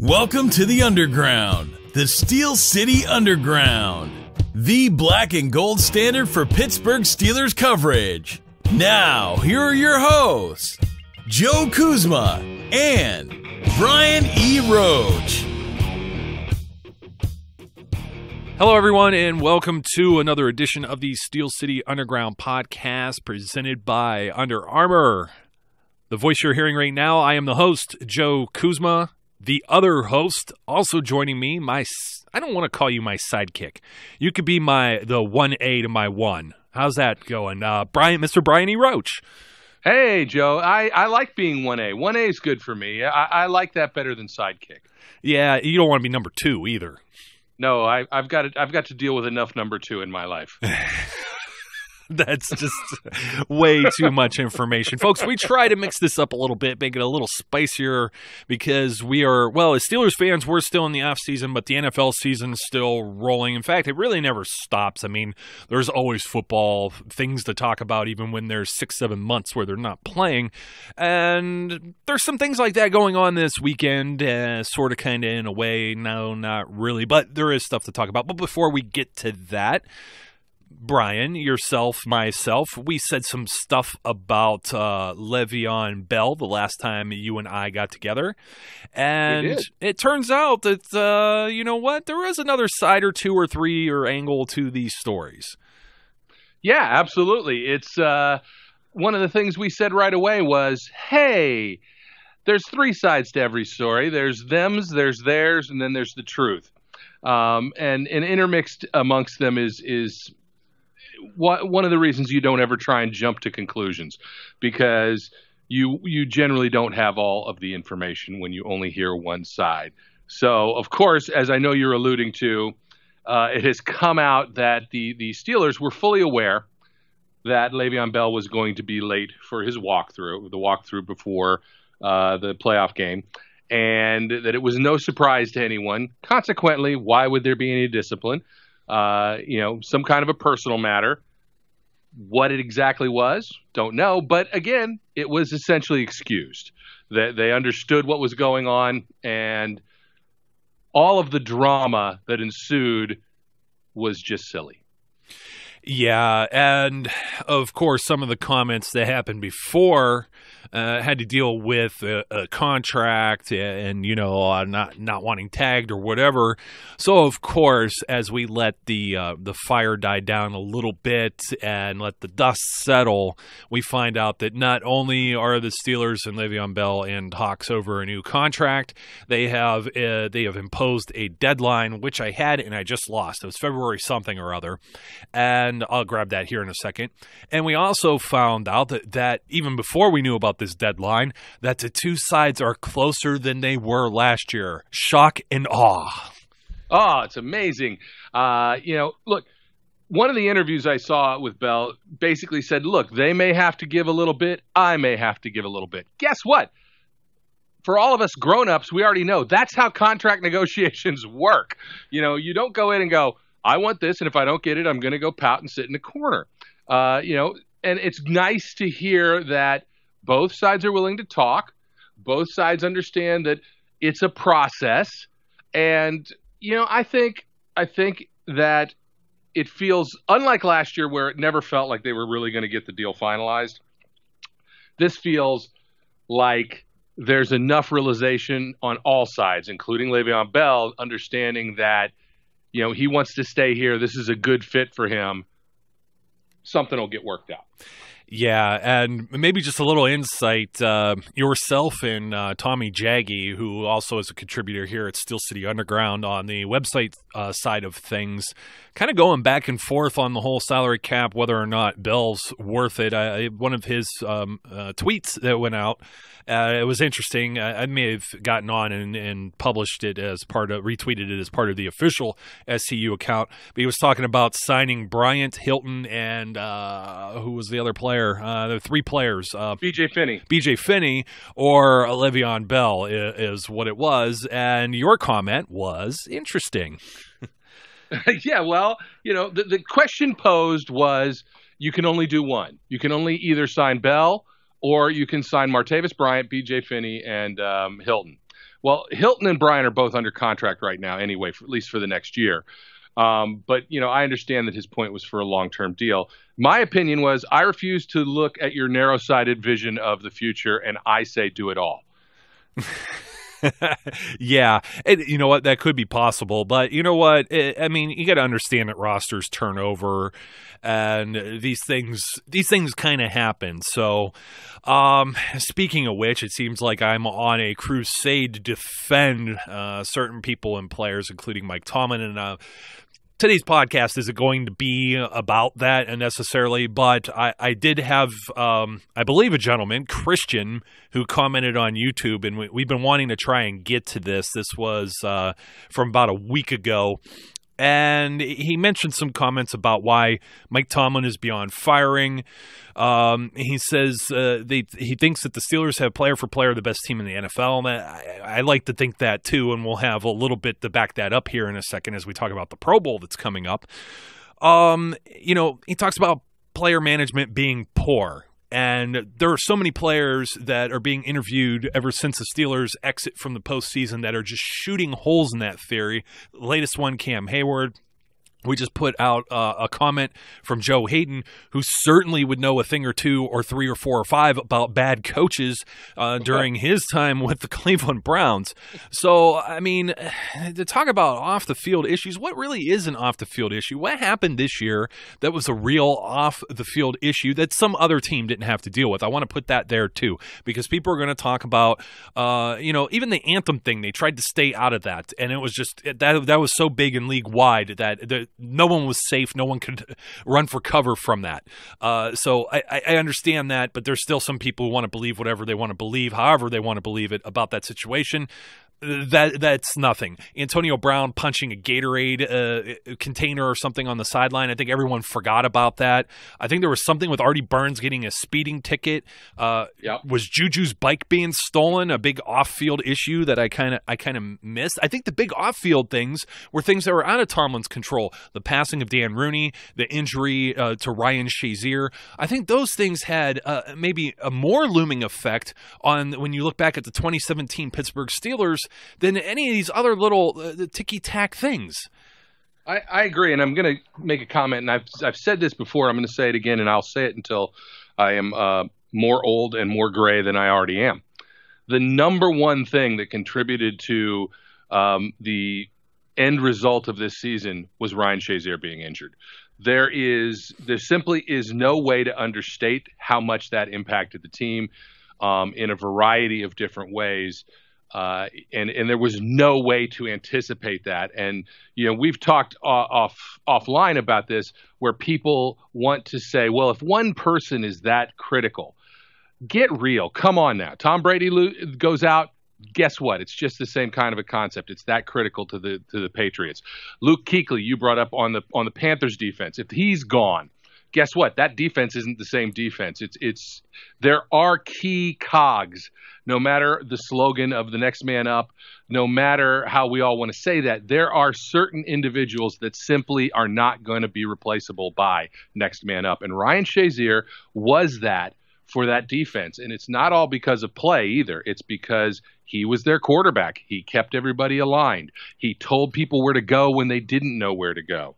Welcome to the Underground, the Steel City Underground, the black and gold standard for Pittsburgh Steelers coverage. Now, here are your hosts, Joe Kuzma and Brian E. Roach. Hello, everyone, and welcome to another edition of the Steel City Underground podcast presented by Under Armour. The voice you're hearing right now, I am the host, Joe Kuzma. The other host, also joining me, I don't want to call you my sidekick. You could be the 1A to my 1. How's that going? Mr. Brian E. Roach. Hey, Joe. I like being 1A. 1A is good for me. I like that better than sidekick. Yeah, you don't want to be number 2 either. No, I've got to deal with enough number 2 in my life. That's just way too much information. Folks, we try to mix this up a little bit, make it a little spicier because we are, as Steelers fans, we're still in the off season, but the NFL season's still rolling. In fact, it really never stops. I mean, there's always football, things to talk about, even when there's 6-7 months where they're not playing. And there's some things like that going on this weekend, sort of, kind of, in a way. No, not really, but there is stuff to talk about. But before we get to that, Brian, yourself, myself, we said some stuff about Le'Veon Bell the last time you and I got together. And it turns out that, you know what, there is another side or 2 or 3 or angle to these stories. Yeah, absolutely. It's one of the things we said right away was, hey, there's 3 sides to every story. There's thems, there's theirs, and then there's the truth. And intermixed amongst them is one of the reasons you don't ever try and jump to conclusions, because you generally don't have all of the information when you only hear one side. So, of course, as I know you're alluding to, it has come out that the Steelers were fully aware that Le'Veon Bell was going to be late for his the walkthrough before the playoff game, and that it was no surprise to anyone. Consequently, why would there be any discipline? Some kind of a personal matter. What it exactly was, don't know. But again, it was essentially excused. They understood what was going on, and all of the drama that ensued was just silly. Yeah, and of course, some of the comments that happened before had to deal with a contract and not wanting tagged or whatever. So of course, as we let the fire die down a little bit and let the dust settle, we find out that not only are the Steelers and Le'Veon Bell in talks over a new contract, they have imposed a deadline, which I had and I just lost. It was February something or other, and I'll grab that here in a second. And we also found out that even before we knew about this deadline, that the 2 sides are closer than they were last year. Shock and awe. Oh, it's amazing. Look, one of the interviews I saw with Bell basically said, look, they may have to give a little bit. I may have to give a little bit. Guess what? For all of us grown-ups, we already know that's how contract negotiations work. You don't go in and go, I want this, and if I don't get it, I'm going to go pout and sit in a corner. And it's nice to hear that both sides are willing to talk. Both sides understand that it's a process. And, I think that it feels, unlike last year where it never felt like they were really going to get the deal finalized, this feels like there's enough realization on all sides, including Le'Veon Bell, understanding that, he wants to stay here. This is a good fit for him. Something will get worked out. Yeah, and maybe just a little insight, yourself and Tommy Jaggy, who also is a contributor here at Steel City Underground on the website side of things, kind of going back and forth on the whole salary cap, whether or not Bell's worth it. One of his tweets that went out, it was interesting. I may have gotten on and published it retweeted it as part of the official SCU account, but he was talking about signing Bryant, Hilton, and who was the other player? There are 3 players. B.J. Finney or Le'Veon Bell is what it was. And your comment was interesting. Yeah, well, the question posed was you can only do one. You can only either sign Bell or you can sign Martavis Bryant, B.J. Finney, and Hilton. Well, Hilton and Brian are both under contract right now anyway, at least for the next year. But, I understand that his point was for a long-term deal. My opinion was I refuse to look at your narrow-sighted vision of the future, and I say do it all. Yeah, and you know what? That could be possible, but you know what? I mean, you got to understand that rosters turnover, and these things kind of happen. So, speaking of which, it seems like I'm on a crusade to defend certain people and players, including Mike Tomlin, and today's podcast isn't going to be about that necessarily, but I did have, I believe, a gentleman, Christian, who commented on YouTube, and we've been wanting to try and get to this. This was from about a week ago, and he mentioned some comments about why Mike Tomlin is beyond firing. He says he thinks that the Steelers have player for player the best team in the NFL. I like to think that too, and we'll have a little bit to back that up here in a second as we talk about the Pro Bowl that's coming up. He talks about player management being poor. And there are so many players that are being interviewed ever since the Steelers exit from the postseason that are just shooting holes in that theory. The latest one, Cam Hayward. We just put out a comment from Joe Hayden, who certainly would know a thing or two or three or four or five about bad coaches during his time with the Cleveland Browns. So, I mean, to talk about off-the-field issues, what really is an off-the-field issue? What happened this year that was a real off-the-field issue that some other team didn't have to deal with? I want to put that there, too, because people are going to talk about, even the anthem thing. They tried to stay out of that, and it was just that was so big and league-wide that no one was safe. No one could run for cover from that. So I understand that, but there's still some people who want to believe whatever they want to believe, however they want to believe it about that situation. That's nothing. Antonio Brown punching a Gatorade container or something on the sideline. I think everyone forgot about that. I think there was something with Artie Burns getting a speeding ticket. Was Juju's bike being stolen a big off-field issue that I kind of missed? I think the big off-field things were things that were out of Tomlin's control. The passing of Dan Rooney, the injury to Ryan Shazier. I think those things had maybe a more looming effect on when you look back at the 2017 Pittsburgh Steelers than any of these other little ticky-tack things. I agree, and I'm going to make a comment, and I've said this before. I'm going to say it again, and I'll say it until I am more old and more gray than I already am. The number one thing that contributed to the end result of this season was Ryan Shazier being injured. There simply is no way to understate how much that impacted the team in a variety of different ways. And there was no way to anticipate that. And, we've talked offline about this, where people want to say, well, if one person is that critical, get real. Come on now. Tom Brady goes out. Guess what? It's just the same kind of a concept. It's that critical to the Patriots. Luke Kuechly, you brought up on the Panthers defense. If he's gone, guess what? That defense isn't the same defense. There are key cogs, no matter the slogan of the next man up, no matter how we all want to say that, there are certain individuals that simply are not going to be replaceable by next man up. And Ryan Shazier was that for that defense. And it's not all because of play either. It's because he was their quarterback. He kept everybody aligned. He told people where to go when they didn't know where to go.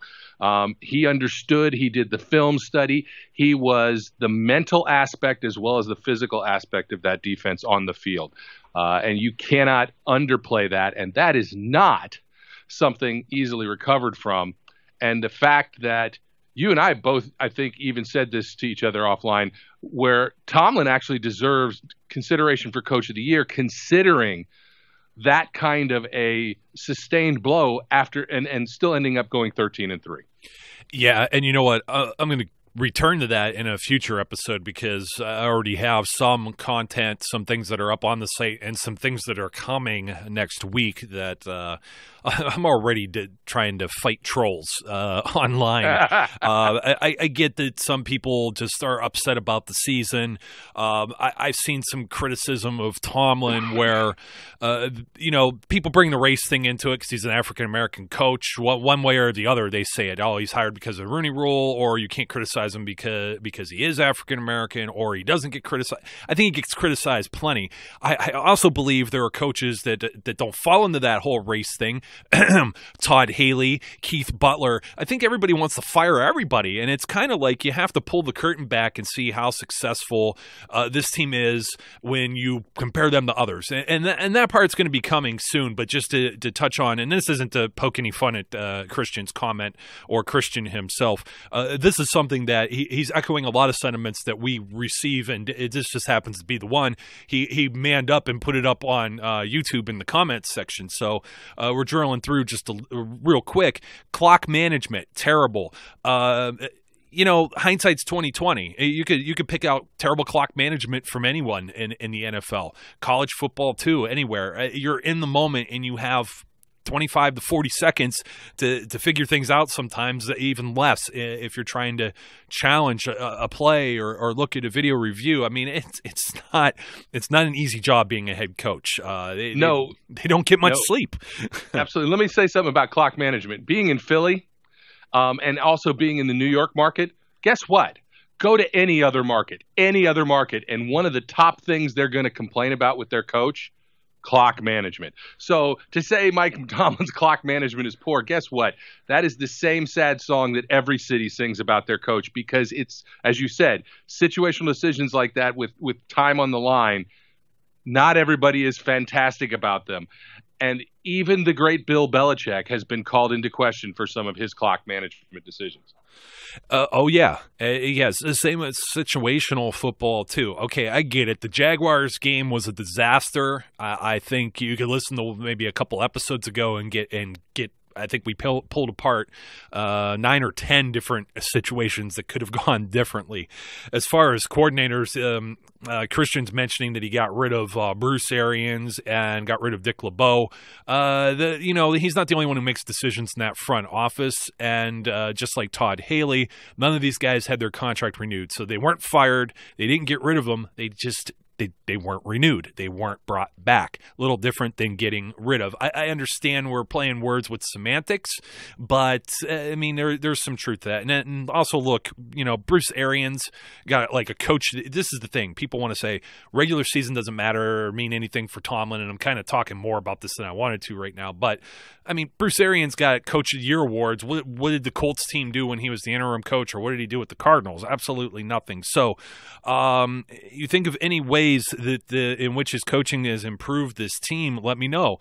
He understood. He did the film study. He was the mental aspect as well as the physical aspect of that defense on the field. And you cannot underplay that. And that is not something easily recovered from. And the fact that you and I both, I think, even said this to each other offline, where Tomlin actually deserves consideration for Coach of the Year, considering that kind of a sustained blow after and still ending up going 13-3. Yeah, and you know what? I'm going to return to that in a future episode because I already have some content, some things that are up on the site, and some things that are coming next week that I'm already trying to fight trolls online. I get that some people just are upset about the season. I've seen some criticism of Tomlin where, people bring the race thing into it because he's an African-American coach. One way or the other, they say it. Oh, he's hired because of the Rooney Rule, or you can't criticize criticize him because he is African American or he doesn't get criticized. I think he gets criticized plenty. I also believe there are coaches that don't fall into that whole race thing. Todd Haley, Keith Butler. I think everybody wants to fire everybody, and it's kind of like you have to pull the curtain back and see how successful this team is when you compare them to others. And that part's going to be coming soon, but just to touch on, and this isn't to poke any fun at Christian's comment or Christian himself. This is something that he's echoing a lot of sentiments that we receive, and this just happens to be the one. He manned up and put it up on YouTube in the comments section. So we're drilling through just real quick. Clock management, terrible. Hindsight's 2020. You could pick out terrible clock management from anyone in the NFL, college football too, anywhere. You're in the moment and you have 25 to 40 seconds to figure things out, sometimes even less if you're trying to challenge a play or look at a video review. I mean, it's not an easy job being a head coach. They don't get much sleep. Absolutely. Let me say something about clock management. Being in Philly and also being in the New York market, guess what? Go to any other market, and one of the top things they're going to complain about with their coach, clock management. So to say Mike Tomlin's clock management is poor, guess what? That is the same sad song that every city sings about their coach, because it's, as you said, situational decisions like that with time on the line, not everybody is fantastic about them. And even the great Bill Belichick has been called into question for some of his clock management decisions. Yes, the same with situational football too. Okay, I get it. The Jaguars game was a disaster. I think you could listen to maybe a couple episodes ago and get. I think we pulled apart 9 or 10 different situations that could have gone differently. As far as coordinators, Christian's mentioning that he got rid of Bruce Arians and got rid of Dick LeBeau. He's not the only one who makes decisions in that front office. And just like Todd Haley, none of these guys had their contract renewed. So they weren't fired. They didn't get rid of them. They weren't renewed. They weren't brought back. A little different than getting rid of. I understand we're playing words with semantics, but I mean, there's some truth to that. And also, look, Bruce Arians got like a coach. This is the thing. People want to say regular season doesn't matter or mean anything for Tomlin, and I'm kind of talking more about this than I wanted to right now. But I mean, Bruce Arians got Coach of the Year awards. What did the Colts team do when he was the interim coach, or what did he do with the Cardinals? Absolutely nothing. So you think of any ways that in which his coaching has improved this team, let me know.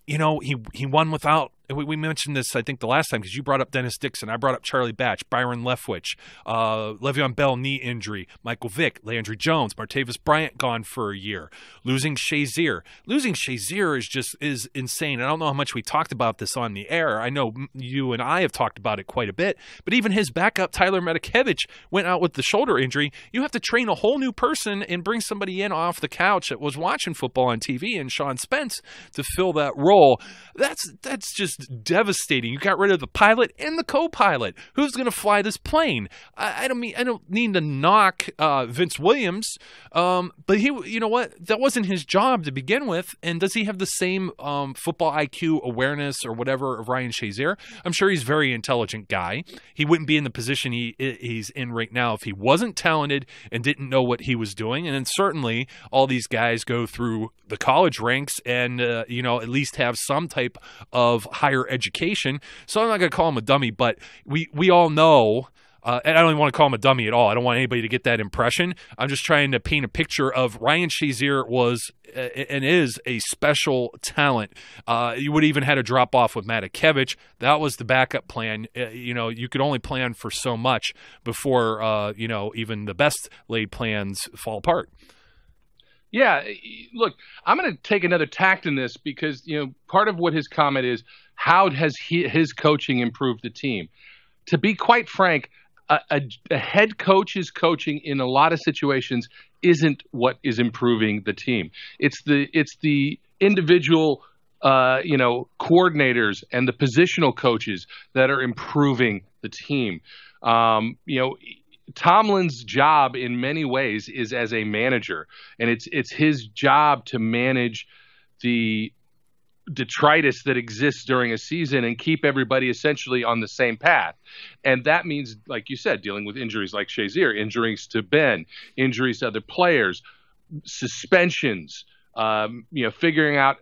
He won without. We mentioned this, I think, the last time because you brought up Dennis Dixon. I brought up Charlie Batch, Byron Leftwich, Le'Veon Bell knee injury, Michael Vick, Landry Jones, Martavis Bryant gone for a year, losing Shazier. Losing Shazier is insane. I don't know how much we talked about this on the air. I know you and I have talked about it quite a bit, but even his backup, Tyler Medikevich, went out with the shoulder injury. You have to train a whole new person and bring somebody in off the couch that was watching football on TV, and Sean Spence to fill that role. That's just devastating. You got rid of the pilot and the co-pilot. Who's going to fly this plane? I don't need to knock Vince Williams, but you know what? That wasn't his job to begin with. And does he have the same football IQ, awareness, or whatever of Ryan Shazier? I'm sure he's a very intelligent guy. He wouldn't be in the position he's in right now if he wasn't talented and didn't know what he was doing. And then certainly all these guys go through the college ranks and at least have some type of higher education. So I'm not going to call him a dummy, but we all know, and I don't even want to call him a dummy at all. I don't want anybody to get that impression. I'm just trying to paint a picture of Ryan Shazier was and is a special talent. You would even had a drop off with Matakevich. That was the backup plan. You could only plan for so much before even the best laid plans fall apart. Yeah, look, I'm going to take another tact in this because, part of what his comment is, how has his coaching improved the team? To be quite frank, a head coach's coaching in a lot of situations isn't what is improving the team. It's the individual, coordinators and the positional coaches that are improving the team. Tomlin's job in many ways is as a manager, and it's his job to manage the detritus that exists during a season and keep everybody essentially on the same path. And that means, like you said, dealing with injuries like Shazier, injuries to Ben, injuries to other players, suspensions, figuring out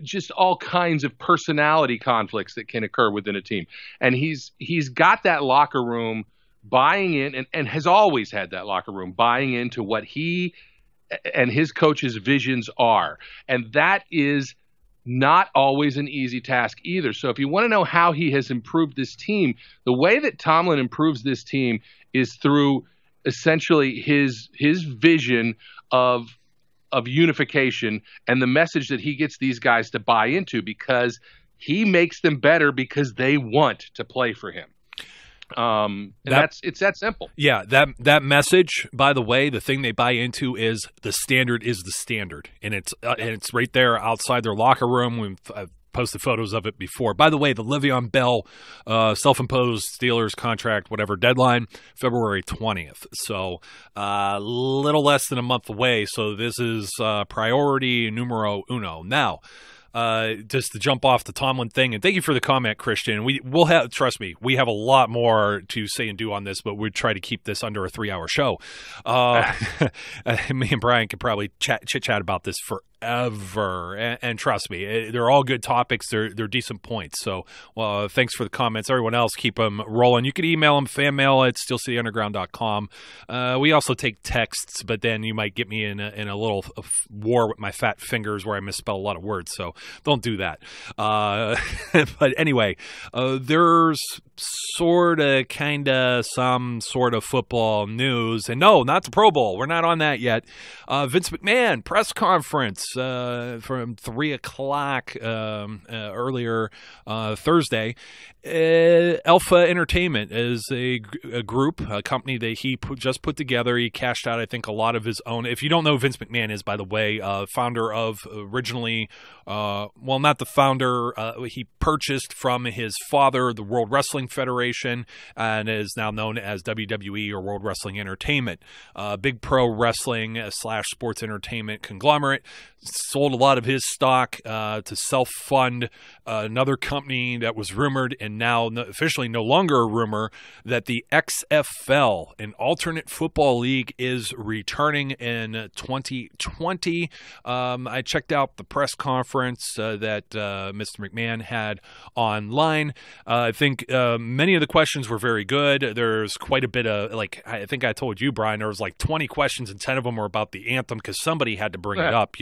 just all kinds of personality conflicts that can occur within a team. And he's got that locker room buying in, and has always had that locker room buying into what he and his coach's visions are. And that is not always an easy task either. So if you want to know how he has improved this team, the way that Tomlin improves this team is through essentially his vision of unification and the message that he gets these guys to buy into, because he makes them better because they want to play for him. It's that simple. Yeah, that message, by the way, the thing they buy into is the standard is the standard, and it's right there outside their locker room. I've posted photos of it before. By the way, the Le'Veon Bell self-imposed Steelers contract, whatever, deadline, February 20th. So a little less than a month away. So this is priority numero uno. Now, just to jump off the Tomlin thing, and thank you for the comment, Christian. We'll have, trust me, we have a lot more to say and do on this, but we'd try to keep this under a 3-hour show. Me and Brian could probably chit-chat about this forever, and trust me, they're all good topics. They're decent points. So thanks for the comments. Everyone else, keep them rolling. You can email them, fanmail at steelcityunderground.com. We also take texts, but then you might get me in a little war with my fat fingers where I misspell a lot of words, so don't do that. But anyway, there's sort of some sort of football news, and no, not the Pro Bowl. We're not on that yet. Vince McMahon press conference from 3:00 earlier Thursday. Alpha Entertainment is a group, a company that he just put together. He cashed out, I think, a lot of his own. If you don't know who Vince McMahon is, by the way, founder of originally, not the founder, he purchased from his father the World Wrestling Federation and is now known as WWE, or World Wrestling Entertainment. Big pro wrestling / sports entertainment conglomerate. Sold a lot of his stock to self-fund another company that was rumored, and now officially no longer a rumor, that the XFL, an alternate football league, is returning in 2020. I checked out the press conference that Mr. McMahon had online. I think many of the questions were very good. There's quite a bit of, I think I told you, Brian, there was 20 questions, and 10 of them were about the anthem because somebody had to bring it up,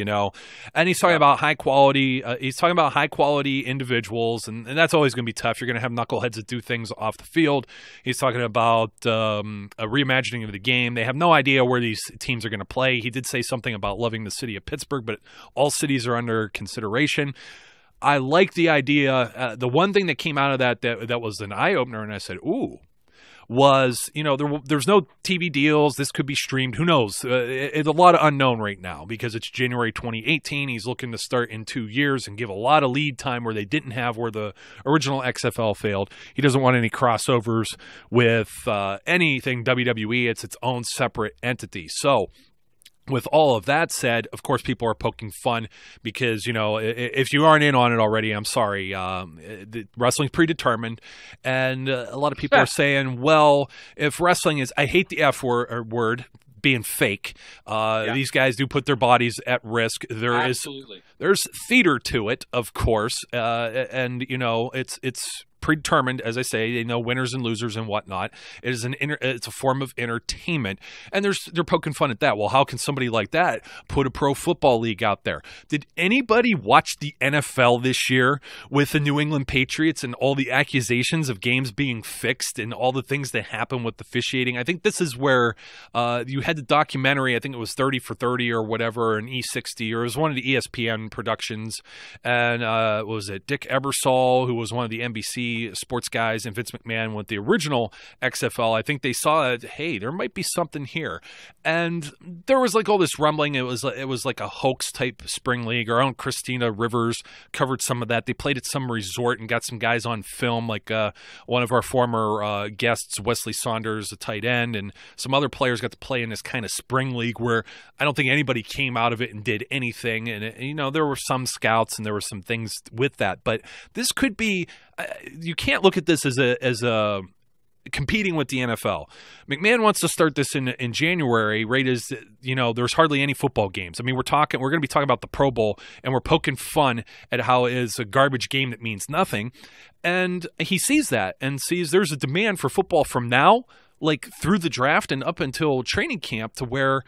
And he's talking about high quality. He's talking about high quality individuals, and that's always going to be tough. You're going to have knuckleheads that do things off the field. He's talking about a reimagining of the game. They have no idea where these teams are going to play. He did say something about loving the city of Pittsburgh, but all cities are under consideration. I like the idea. The one thing that came out of that was an eye opener, and I said, "Ooh." Was, there's no TV deals. This could be streamed. Who knows? It's a lot of unknown right now because it's January 2018. He's looking to start in 2 years and give a lot of lead time where they didn't have, where the original XFL failed. He doesn't want any crossovers with anything WWE. It's its own separate entity. So, with all of that said, of course, people are poking fun because, if you aren't in on it already, I'm sorry. Wrestling's predetermined. And a lot of people are saying, well, if wrestling is, I hate the F word, being fake. These guys do put their bodies at risk. There's theater to it, of course. And, it's predetermined, as I say. They know winners and losers and whatnot. It is it's a form of entertainment, and they're poking fun at that. Well, how can somebody like that put a pro football league out there? Did anybody watch the NFL this year with the New England Patriots and all the accusations of games being fixed and all the things that happen with officiating? I think this is where you had the documentary. I think it was 30 for 30 or whatever, an E60, or it was one of the ESPN productions, and was it Dick Ebersol, who was one of the NBC NBC sports guys and Vince McMahon with the original XFL, I think they saw that, hey, there might be something here. And there was like all this rumbling. It was like a hoax type spring league. Our own Christina Rivers covered some of that. They played at some resort and got some guys on film, like one of our former guests, Wesley Saunders, a tight end, and some other players got to play in this kind of spring league where I don't think anybody came out of it and did anything. And there were some scouts and there were some things with that. But this could be you can't look at this as a competing with the NFL. McMahon wants to start this in January, right as, there's hardly any football games. I mean, we're going to be talking about the Pro Bowl, and we're poking fun at how it is a garbage game that means nothing. And he sees that and sees there's a demand for football from now, like through the draft and up until training camp, to where,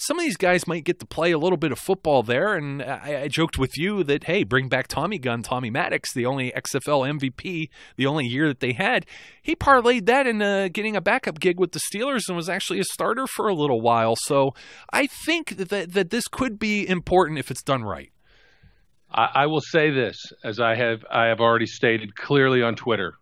some of these guys might get to play a little bit of football there. And I joked with you that, hey, bring back Tommy Maddox, the only XFL MVP, the only year that they had. He parlayed that into getting a backup gig with the Steelers and was actually a starter for a little while. So I think that this could be important if it's done right. I will say this, as I have already stated clearly on Twitter.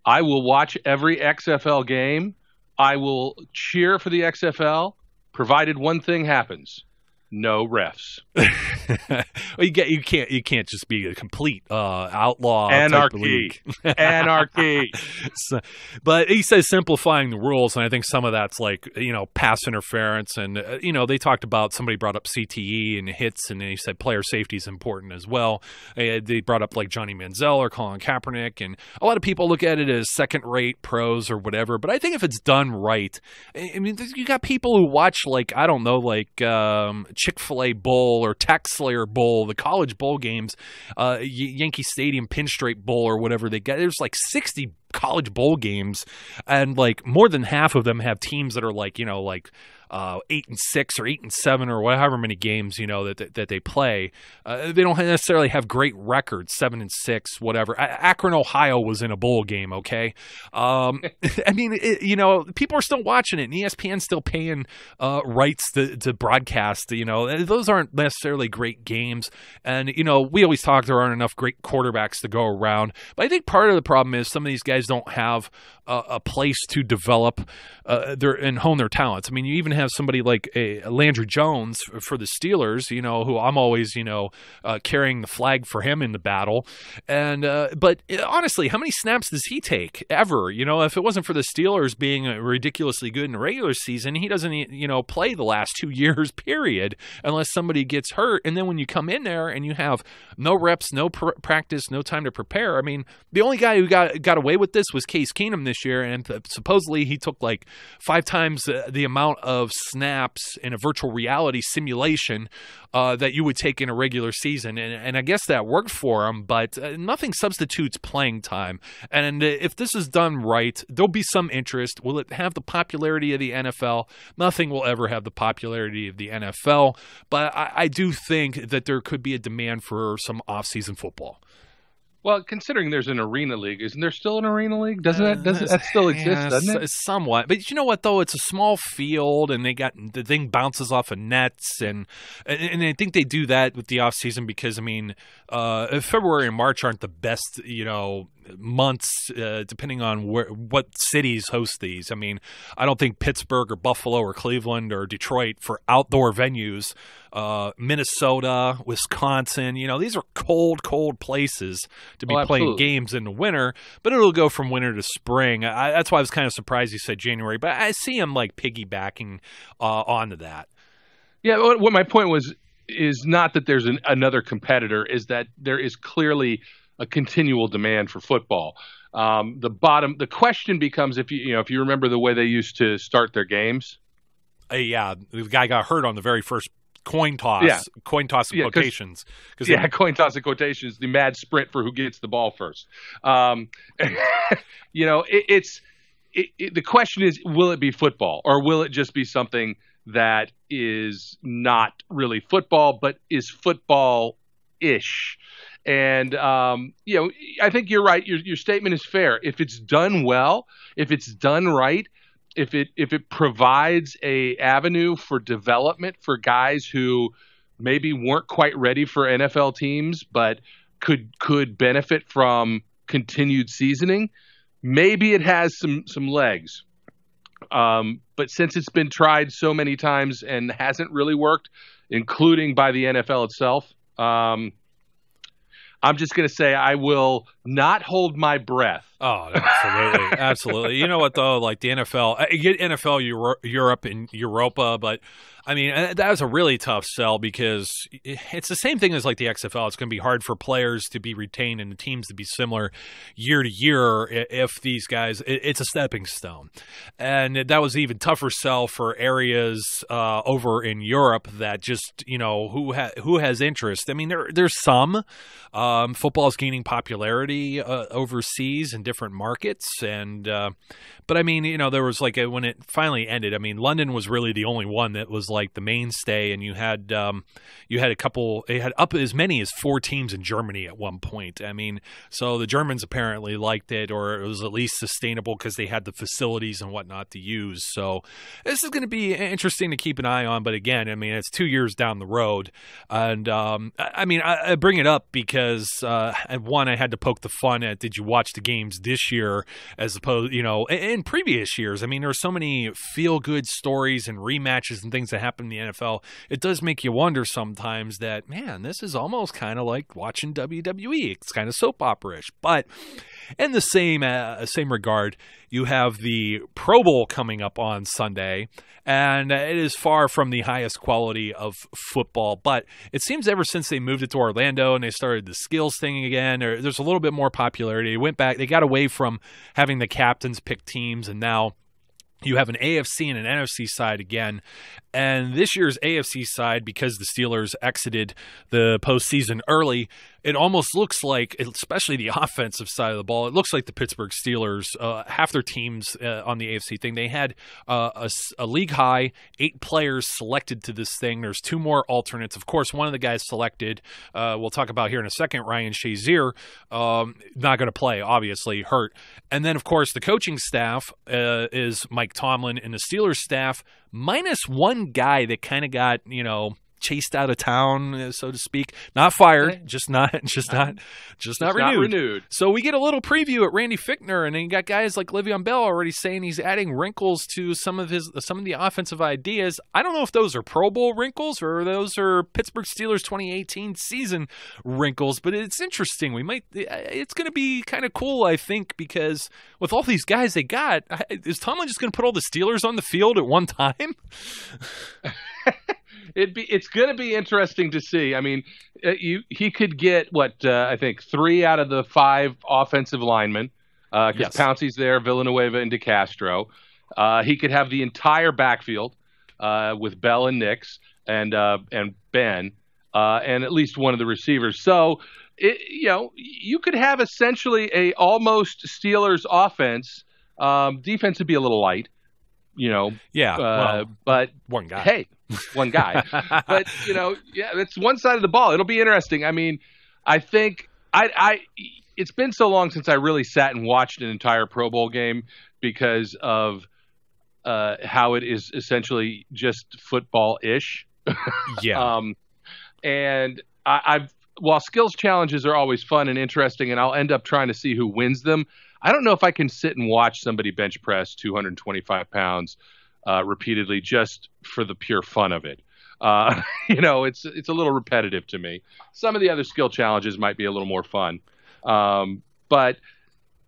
I will watch every XFL game. I will cheer for the XFL, provided one thing happens: no refs. Well, you can't just be a complete outlaw. Anarchy. Anarchy. So, but he says simplifying the rules, and I think some of that's like pass interference, and they talked about, somebody brought up CTE and hits, and he said player safety is important as well. They brought up like Johnny Manziel or Colin Kaepernick, and a lot of people look at it as second-rate pros or whatever. But I think if it's done right, I mean, you got people who watch Chick-fil-A Bowl or Tax Slayer Bowl, the college bowl games, Yankee Stadium Pinstripe Bowl or whatever they get. There's like 60 college bowl games, and like more than half of them have teams that are like 8-6 or 8-7 or however many games that they play. They don't necessarily have great records, 7-6, whatever. Akron, Ohio was in a bowl game. Okay, I mean, people are still watching it, and ESPN's still paying rights to broadcast. Those aren't necessarily great games, and we always talk there aren't enough great quarterbacks to go around. But I think part of the problem is some of these guys don't have a place to develop and hone their talents. I mean, you even have somebody like Landry Jones for the Steelers, who I'm always, carrying the flag for him in the battle. And but honestly, how many snaps does he take ever? If it wasn't for the Steelers being ridiculously good in the regular season, he doesn't, play the last 2 years, period, unless somebody gets hurt. And then when you come in there and you have no reps, no practice, no time to prepare. I mean, the only guy who got away with this was Case Keenum this year, and supposedly he took like 5 times the amount of snaps in a virtual reality simulation that you would take in a regular season, and I guess that worked for him, but nothing substitutes playing time. And if this is done right, there'll be some interest. Will it have the popularity of the NFL? Nothing will ever have the popularity of the NFL, but I do think that there could be a demand for some off-season football. Well, considering there's an arena league, isn't there still an arena league? Doesn't that still exist, doesn't it? Somewhat. But you know what, though? It's a small field, and the thing bounces off of nets, and I think they do that with the offseason because, I mean, February and March aren't the best, months, depending on what cities host these. I mean, I don't think Pittsburgh or Buffalo or Cleveland or Detroit for outdoor venues, Minnesota, Wisconsin, these are cold places to be playing games in the winter, but it'll go from winter to spring. That's why I was kind of surprised you said January, but I see him like piggybacking onto that. Yeah, what my point is not that there's another competitor, is that there is clearly a continual demand for football. The question becomes if you remember the way they used to start their games. Yeah, the guy got hurt on the very first coin toss. Yeah. Coin toss in quotations. Coin toss in quotations. The mad sprint for who gets the ball first. The question is, will it be football, or will it just be something that is not really football but is football-ish? And I think you're right. Your statement is fair. If it's done well, if it's done right, if it provides a avenue for development for guys who maybe weren't quite ready for NFL teams, but could benefit from continued seasoning, maybe it has some legs. But since it's been tried so many times and hasn't really worked, including by the NFL itself, I'm just going to say I will not hold my breath. Oh, absolutely. Absolutely. You know what, though? Like the NFL, I get NFL Europe and Europa, but I mean, that was a really tough sell because it's the same thing as like the XFL. It's going to be hard for players to be retained and the teams to be similar year to year if these guys, it's a stepping stone. And that was an even tougher sell for areas over in Europe that just, you know, who has interest. I mean, there's some. Football is gaining popularity overseas in different markets. And but I mean, you know, there was like when it finally ended, I mean, London was really the only one that was like the mainstay, and you had a couple. It had up as many as 4 teams in Germany at one point. I mean, so the Germans apparently liked it, or it was at least sustainable because they had the facilities and whatnot to use. So this is going to be interesting to keep an eye on. But again, I mean, it's 2 years down the road, and I mean, I bring it up because one, I had to poke the fun at. Did you watch the games this year as opposed, you know, in previous years? I mean, there are so many feel-good stories and rematches and things that happen in the NFL. It does make you wonder sometimes that, man, this is almost kind of like watching WWE. It's kind of soap opera-ish. But in the same regard, you have the Pro Bowl coming up on Sunday, and it is far from the highest quality of football. But it seems ever since they moved it to Orlando and they started the skills thing again, there's a little bit more popularity. They went back, they got away from having the captains pick teams, and now you have an AFC and an NFC side again. And this year's AFC side, because the Steelers exited the postseason early, it almost looks like, especially the offensive side of the ball, it looks like the Pittsburgh Steelers, half their teams on the AFC thing, they had a league high 8 players selected to this thing. There's 2 more alternates. Of course, one of the guys selected, we'll talk about here in a second, Ryan Shazier, not going to play, obviously, hurt. And then, of course, the coaching staff is Mike Tomlin, and the Steelers staff minus one guy that kind of got, you know, chased out of town, so to speak. Not fired, just not renewed. So we get a little preview at Randy Fichtner, and then you got guys like Le'Veon Bell already saying he's adding wrinkles to some of the offensive ideas. I don't know if those are Pro Bowl wrinkles or those are Pittsburgh Steelers 2018 season wrinkles, but it's interesting. It's going to be kind of cool, I think, because with all these guys they got, is Tomlin just going to put all the Steelers on the field at one time? It's going to be interesting to see. I mean, he could get I think 3 out of the 5 offensive linemen because Yes. Pouncey's there, Villanueva and DeCastro. He could have the entire backfield with Bell and Nix and Ben and at least one of the receivers. So you could have essentially a almost Steelers offense. Defense would be a little light. But one guy. Hey, one guy. But that's one side of the ball. It'll be interesting. I mean, I think it's been so long since I really sat and watched an entire Pro Bowl game because of how it is essentially just football-ish. Yeah. And while skills challenges are always fun and interesting, and I'll end up trying to see who wins them, I don't know if I can sit and watch somebody bench press 225 pounds repeatedly just for the pure fun of it. It's a little repetitive to me. Some of the other skill challenges might be a little more fun. But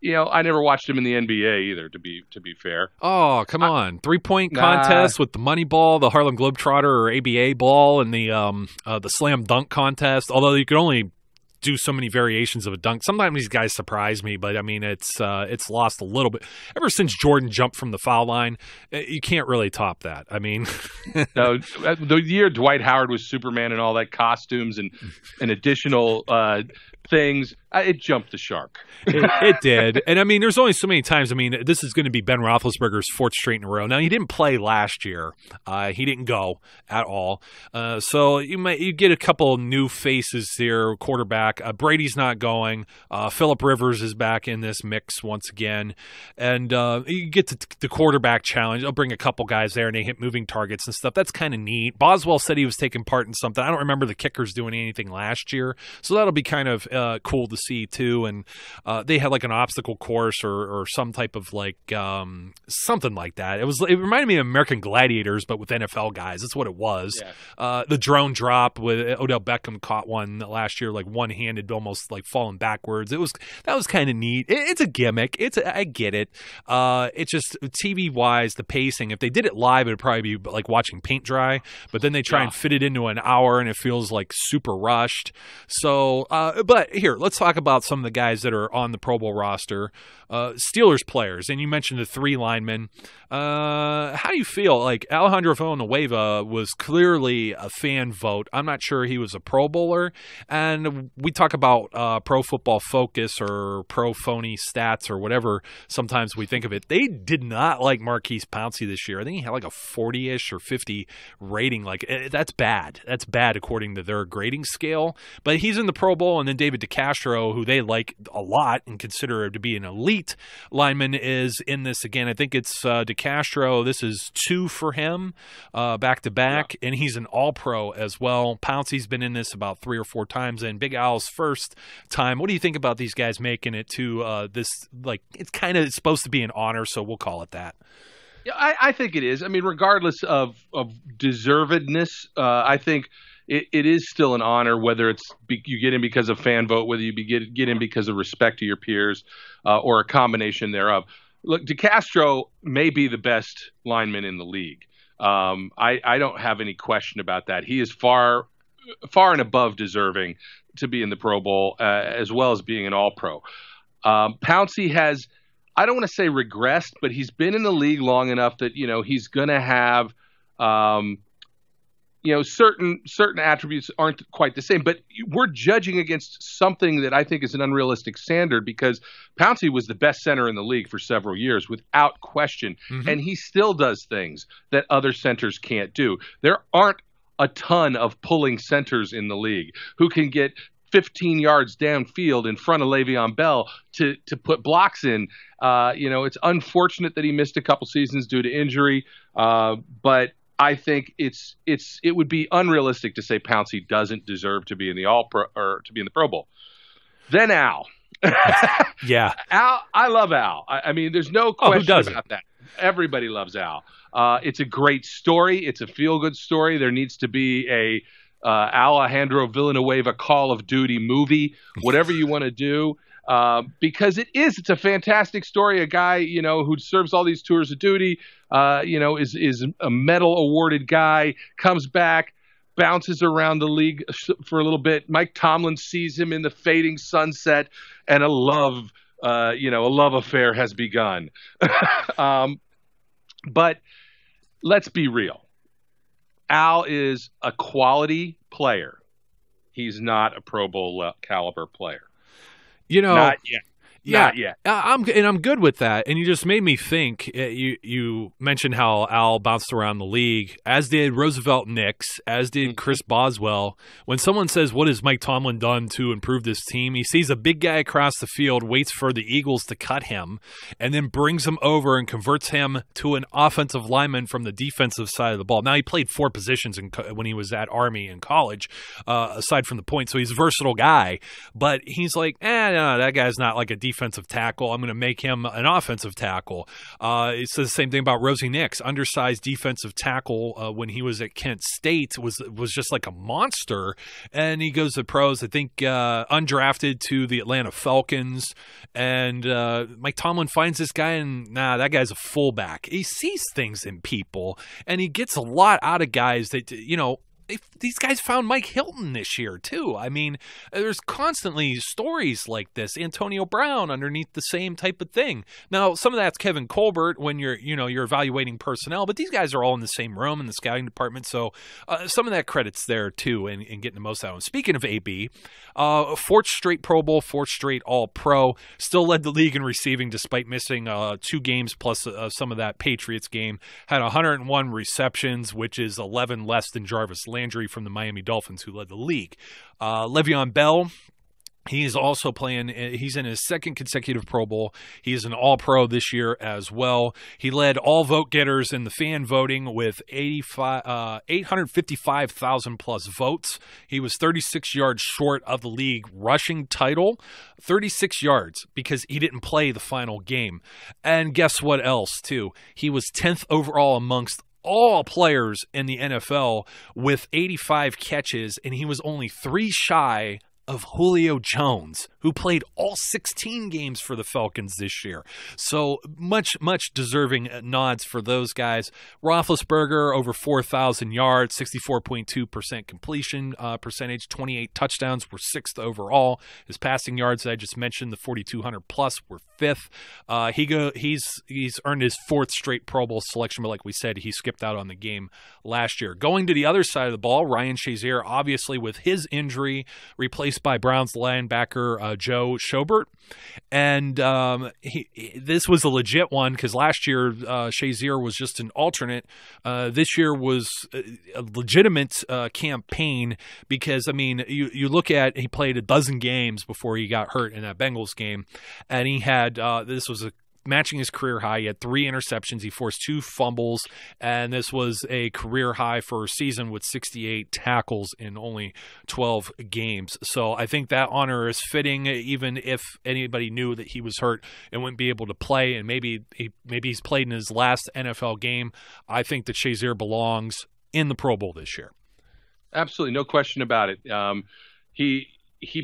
I never watched him in the NBA either, to be fair. Oh, come on. 3-point contest with the money ball, the Harlem Globetrotter or ABA ball, and the slam dunk contest, although you could only do so many variations of a dunk. Sometimes these guys surprise me, but I mean, it's lost a little bit. Ever since Jordan jumped from the foul line, you can't really top that. I mean, no, the year Dwight Howard was Superman and all that costumes and additional things, it jumped the shark. It did. And I mean, there's only so many times. I mean, this is going to be Ben Roethlisberger's 4th straight in a row. Now, he didn't play last year. He didn't go at all. So you get a couple new faces here, quarterback. Brady's not going. Phillip Rivers is back in this mix once again. And you get to the quarterback challenge. I'll bring a couple guys there, and they hit moving targets and stuff. That's kind of neat. Boswell said he was taking part in something. I don't remember the kickers doing anything last year. So that'll be kind of cool to to see too. And they had like an obstacle course or some type of like something like that. It reminded me of American Gladiators, but with NFL guys. That's what it was. Yeah. The drone drop with Odell Beckham caught one last year, like one-handed, almost like falling backwards. That was kind of neat. It's a gimmick. I get it. It's just TV wise, the pacing. If they did it live, it'd probably be like watching paint dry. But then they try and fit it into an hour, and it feels like super rushed. So, but here, let's talk about some of the guys that are on the Pro Bowl roster. Steelers players, and you mentioned the 3 linemen. How do you feel? Like Alejandro Villanueva was clearly a fan vote. I'm not sure he was a Pro Bowler. And we talk about Pro Football Focus or Pro Phony Stats or whatever. Sometimes we think of it. They did not like Marquise Pouncey this year. I think he had like a 40-ish or 50 rating. Like that's bad. That's bad according to their grading scale. But he's in the Pro Bowl, and then David DeCastro, who they like a lot and consider to be an elite lineman, is in this again. I think it's DeCastro. This is 2 for him back to back, and he's an All-Pro as well. Pouncey's been in this about 3 or 4 times, and Big Al's first time. What do you think about these guys making it to this? Like, it's kind of supposed to be an honor, so we'll call it that. Yeah, I think it is. I mean, regardless of deservedness, I think it is still an honor, whether it's you get in because of fan vote, whether you get in because of respect to your peers, or a combination thereof. Look, DeCastro may be the best lineman in the league. I don't have any question about that. He is far and above deserving to be in the Pro Bowl, as well as being an All-Pro. Pouncey has, I don't want to say regressed, but he's been in the league long enough that, he's going to have, certain attributes aren't quite the same, but we're judging against something that I think is an unrealistic standard, because Pouncey was the best center in the league for several years without question. Mm-hmm. And he still does things that other centers can't do. There aren't a ton of pulling centers in the league who can get 15 yards downfield in front of Le'Veon Bell to put blocks in. It's unfortunate that he missed a couple seasons due to injury, but I think it would be unrealistic to say Pouncey doesn't deserve to be in the All-Pro or to be in the Pro Bowl. Then Al. Yeah. Al, I love Al. I mean, there's no question about that. Everybody loves Al. It's a great story. It's a feel-good story. There needs to be a Alejandro Villanueva Call of Duty movie, whatever you want to do. Because it's a fantastic story. A guy, who serves all these tours of duty, is a medal awarded guy, comes back, bounces around the league for a little bit. Mike Tomlin sees him in the fading sunset, and a love affair has begun. But let's be real. Al is a quality player. He's not a Pro Bowl caliber player. Not yet. Yeah, Not yet. I'm good with that. And you just made me think. You mentioned how Al bounced around the league, as did Roosevelt Nix, as did Chris Boswell. When someone says, "What has Mike Tomlin done to improve this team?" He sees a big guy across the field, waits for the Eagles to cut him, and then brings him over and converts him to an offensive lineman from the defensive side of the ball. Now, he played 4 positions when he was at Army in college, aside from the point. So he's a versatile guy. But he's like, no, that guy's not like a defensive tackle. I'm going to make him an offensive tackle. It says the same thing about Rosie Nix, undersized defensive tackle when he was at Kent State, was just like a monster. And he goes to pros, I think undrafted to the Atlanta Falcons. And Mike Tomlin finds this guy, and that guy's a fullback. He sees things in people, and he gets a lot out of guys that, these guys found Mike Hilton this year too. I mean, there's constantly stories like this. Antonio Brown underneath the same type of thing. Now, some of that's Kevin Colbert when you're evaluating personnel, but these guys are all in the same room in the scouting department. So some of that credit's there too, in getting the most out of them. Speaking of AB, 4th straight Pro Bowl, 4th straight All-Pro, still led the league in receiving despite missing 2 games plus some of that Patriots game. Had 101 receptions, which is 11 less than Jarvis Landry from the Miami Dolphins, who led the league. Le'Veon Bell He's also playing, he's in his second consecutive Pro Bowl. He is an All-Pro this year as well. He led all vote getters in the fan voting with 855,000 plus votes. He was 36 yards short of the league rushing title, 36 yards, because he didn't play the final game. And guess what else, too? He was 10th overall amongst all players in the NFL with 85 catches, and he was only 3 shy of Julio Jones, who played all 16 games for the Falcons this year. So much deserving nods for those guys. Roethlisberger, over 4,000 yards, 64.2% completion percentage, 28 touchdowns, were 6th overall. His passing yards, I just mentioned, the 4,200 plus, were 5th. He's earned his 4th straight Pro Bowl selection, but like we said, he skipped out on the game last year. Going to the other side of the ball, Ryan Shazier, obviously with his injury, replaced by Browns linebacker Joe Schobert. And this was a legit one because last year Shazier was just an alternate. This year was a legitimate campaign because, I mean, you look at, he played a dozen games before he got hurt in that Bengals game, and he had, this was matching his career high. He had 3 interceptions. He forced 2 fumbles, and this was a career high for a season with 68 tackles in only 12 games. So I think that honor is fitting, even if anybody knew that he was hurt and wouldn't be able to play, and maybe he's played in his last NFL game. I think that Shazier belongs in the Pro Bowl this year. Absolutely, no question about it. He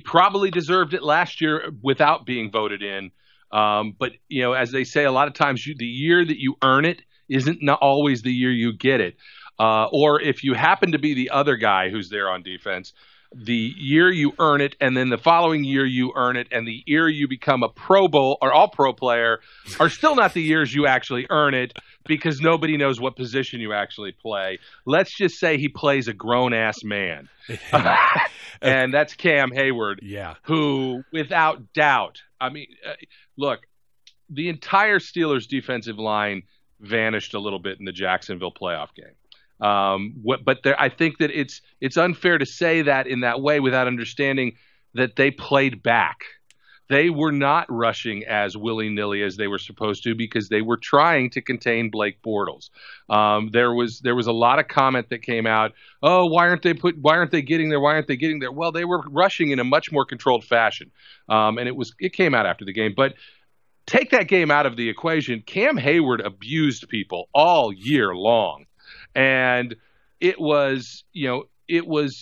probably deserved it last year without being voted in. But, you know, as they say, a lot of times the year that you earn it isn't not always the year you get it. Or if you happen to be the other guy who's there on defense, the year you earn it, and then the following year you earn it, and the year you become a Pro Bowl or All-Pro player are still not the years you actually earn it because nobody knows what position you actually play. Let's just say he plays a grown-ass man. And that's Cam Hayward, who, without doubt, I mean, look, the entire Steelers defensive line vanished a little bit in the Jacksonville playoff game. I think that it's unfair to say that in that way without understanding that they played back. They were not rushing as willy-nilly as they were supposed to because they were trying to contain Blake Bortles. There was a lot of comment that came out. Oh, why aren't they getting there? Why aren't they getting there? Well, they were rushing in a much more controlled fashion, and it came out after the game. But take that game out of the equation. Cam Hayward abused people all year long, and it was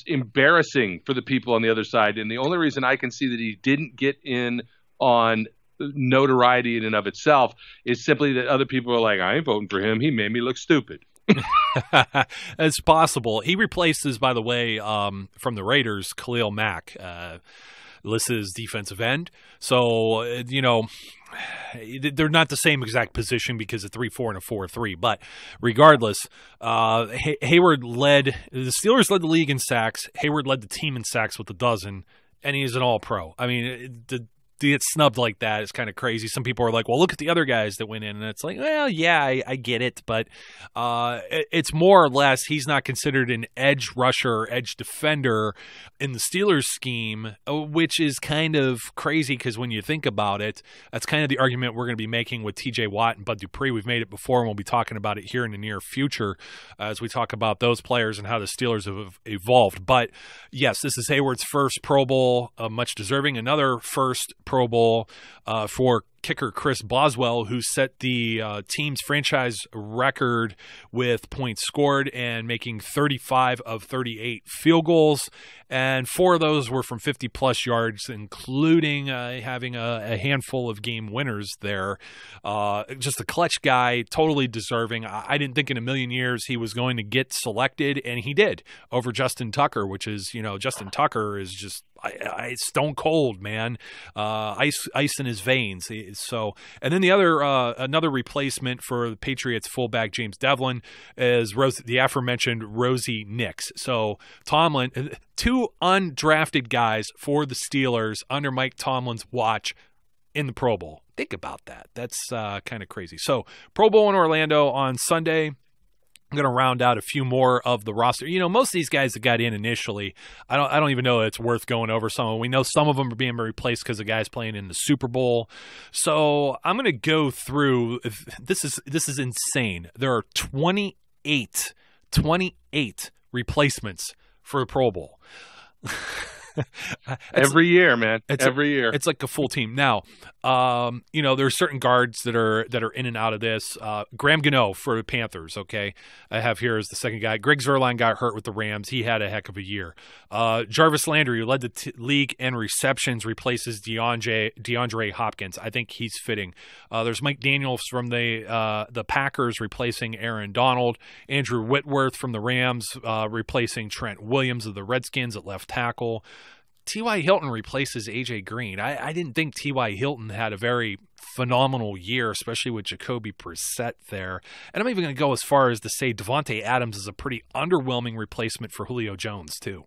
embarrassing for the people on the other side. And the only reason I can see that he didn't get in on notoriety in and of itself is simply that other people are like, I ain't voting for him. He made me look stupid. It's possible. He replaces, by the way, from the Raiders, Khalil Mack, listed as defensive end. So, they're not the same exact position because of 3-4 and a 4-3. But regardless, Hayward the Steelers led the league in sacks. Hayward led the team in sacks with 12, and he is an All-Pro. I mean, to get snubbed like that is kind of crazy. Some people are like, well, look at the other guys that went in. And it's like, well, yeah, I get it. But it's more or less he's not considered an edge rusher, edge defender in the Steelers scheme, which is kind of crazy because when you think about it, that's kind of the argument we're going to be making with TJ Watt and Bud Dupree. We've made it before, and we'll be talking about it here in the near future as we talk about those players and how the Steelers have evolved. But, yes, this is Hayward's first Pro Bowl, much deserving. Another first Pro Bowl for kicker Chris Boswell, who set the team's franchise record with points scored and making 35 of 38 field goals. And 4 of those were from 50-plus yards, including having a handful of game winners there. Just a clutch guy, totally deserving. I didn't think in a million years he was going to get selected, and he did, over Justin Tucker, which is, Justin Tucker is just stone cold, man. Ice in his veins. So, and then the other another replacement for the Patriots fullback James Devlin is the aforementioned Rosie Nix. So Tomlin, 2 undrafted guys for the Steelers under Mike Tomlin's watch in the Pro Bowl. Think about that. That's kind of crazy. So Pro Bowl in Orlando on Sunday. I'm going to round out a few more of the roster. You know, most of these guys that got in initially, I don't even know it's worth going over some of them. We know some of them are being replaced because of guys playing in the Super Bowl. So I'm going to go through. This is insane. There are 28 replacements for a Pro Bowl. Every year, man. Every year. It's like a full team. Now, you know, there are certain guards that are in and out of this. Graham Gano for the Panthers, okay? I have here as the second guy. Greg Zuerlein got hurt with the Rams. He had a heck of a year. Jarvis Landry, who led the league in receptions, replaces DeAndre Hopkins. I think he's fitting. There's Mike Daniels from the Packers replacing Aaron Donald. Andrew Whitworth from the Rams replacing Trent Williams of the Redskins at left tackle. T.Y. Hilton replaces A.J. Green. I didn't think T.Y. Hilton had a very phenomenal year, especially with Jacoby Brissett there. And I'm even going to go as far as to say Devontae Adams is a pretty underwhelming replacement for Julio Jones, too.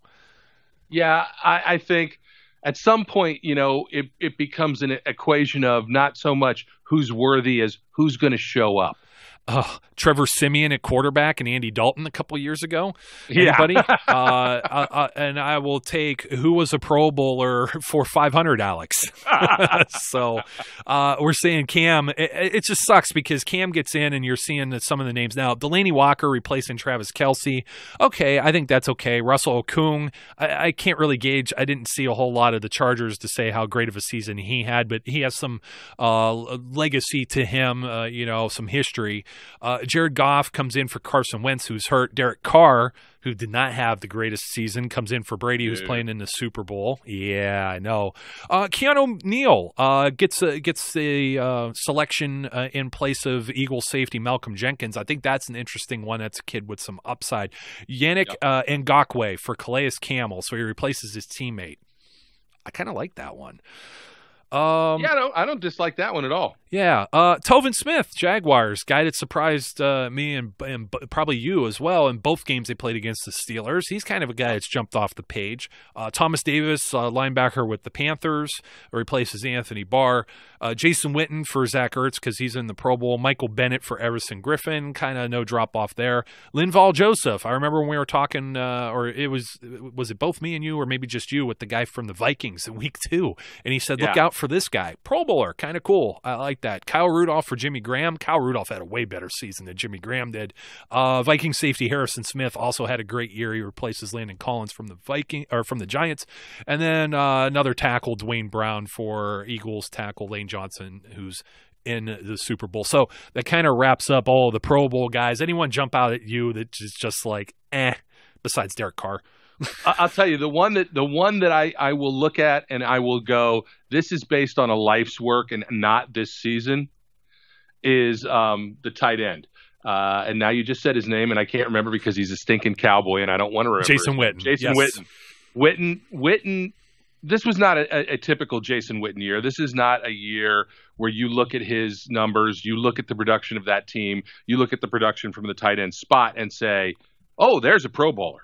Yeah, I think at some point, you know, it becomes an equation of not so much who's worthy as who's going to show up. Trevor Siemian at quarterback and Andy Dalton a couple years ago. Yeah. Anybody? And I will take who was a Pro Bowler for 500, Alex. So we're saying Cam. It just sucks because Cam gets in and you're seeing some of the names now. Delaney Walker replacing Travis Kelce. Okay, I think that's okay. Russell Okung. I can't really gauge. I didn't see a whole lot of the Chargers to say how great of a season he had, but he has some legacy to him, you know, some history. Jared Goff comes in for Carson Wentz, who's hurt. Derek Carr, who did not have the greatest season, comes in for Brady, who's playing in the Super Bowl. Yeah, I know. Keanu Neal gets a selection in place of Eagles safety Malcolm Jenkins. I think that's an interesting one. That's a kid with some upside. Yannick Ngakoue for Calais Campbell, so he replaces his teammate. I kind of like that one. I don't dislike that one at all. Yeah. Tovin Smith, Jaguars, guy that surprised me and probably you as well in both games they played against the Steelers. He's kind of a guy that's jumped off the page. Thomas Davis, linebacker with the Panthers, replaces Anthony Barr. Jason Witten for Zach Ertz because he's in the Pro Bowl. Michael Bennett for Everson Griffin, kind of no drop off there. Linval Joseph, I remember when we were talking, or was it both me and you, or maybe just you, with the guy from the Vikings in week 2, and he said, look out for this guy. Pro Bowler, kind of cool. I like that. Kyle Rudolph for Jimmy Graham. Kyle Rudolph had a way better season than Jimmy Graham did. Viking safety Harrison Smith also had a great year. He replaces Landon Collins from the Giants. And then another tackle, Dwayne Brown for Eagles tackle Lane Johnson, who's in the Super Bowl. So that kind of wraps up all of the Pro Bowl guys. Anyone jump out at you that is just like, besides Derek Carr? I'll tell you, the one that I will look at and I will go, this is based on a life's work and not this season, is the tight end. And now you just said his name and I can't remember because he's a stinking cowboy and I don't want to remember. Jason Witten. Jason Witten. Witten. This was not a typical Jason Witten year. This is not a year where you look at his numbers, you look at the production of that team, you look at the production from the tight end spot and say, oh, there's a Pro Bowler.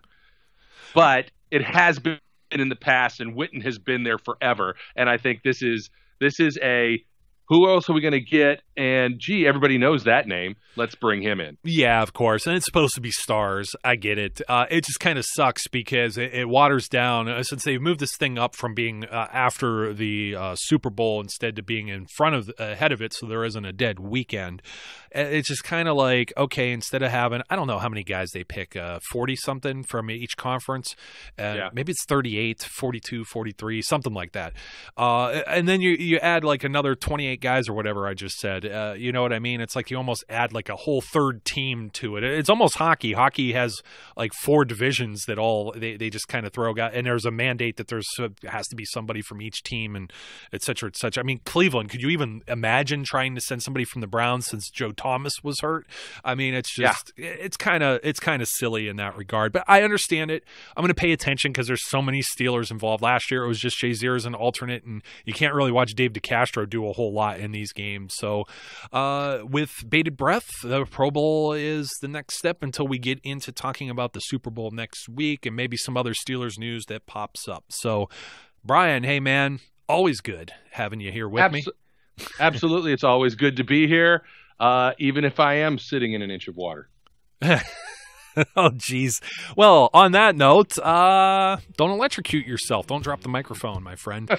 But it has been in the past, and Witten has been there forever. And I think this is a who else are we going to get? And, gee, everybody knows that name. Let's bring him in. Yeah, of course. And it's supposed to be stars. I get it. It just kind of sucks because it waters down. Since they've moved this thing up from being after the Super Bowl instead to being in front of ahead of it so there isn't a dead weekend. It's just kind of like, okay, instead of having, I don't know how many guys they pick, 40-something from each conference. Maybe it's 38, 42, 43, something like that. And then you add like another 28 guys or whatever I just said. You know what I mean? It's like you almost add like a whole third team to it. It's almost hockey. Hockey has like 4 divisions that all they just kind of throw guys, and there's a mandate that has to be somebody from each team and et cetera, et cetera. I mean, Cleveland, could you even imagine trying to send somebody from the Browns since Joe Thomas was hurt? I mean, it's just it's kind of silly in that regard, but I understand it. I'm going to pay attention because there's so many Steelers involved. Last year it was just Shazier as an alternate, and you can't really watch Dave DeCastro do a whole lot in these games. So with bated breath, the Pro Bowl is the next step until we get into talking about the Super Bowl next week and maybe some other Steelers news that pops up. So, Brian, hey, man, always good having you here with me. Absolutely. It's always good to be here, even if I am sitting in an inch of water. Oh, geez. Well, on that note, don't electrocute yourself. Don't drop the microphone, my friend.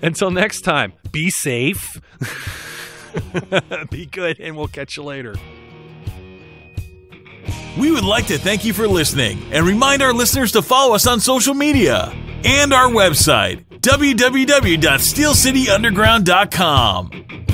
Until next time, be safe, be good, and we'll catch you later. We would like to thank you for listening and remind our listeners to follow us on social media and our website, www.steelcityunderground.com.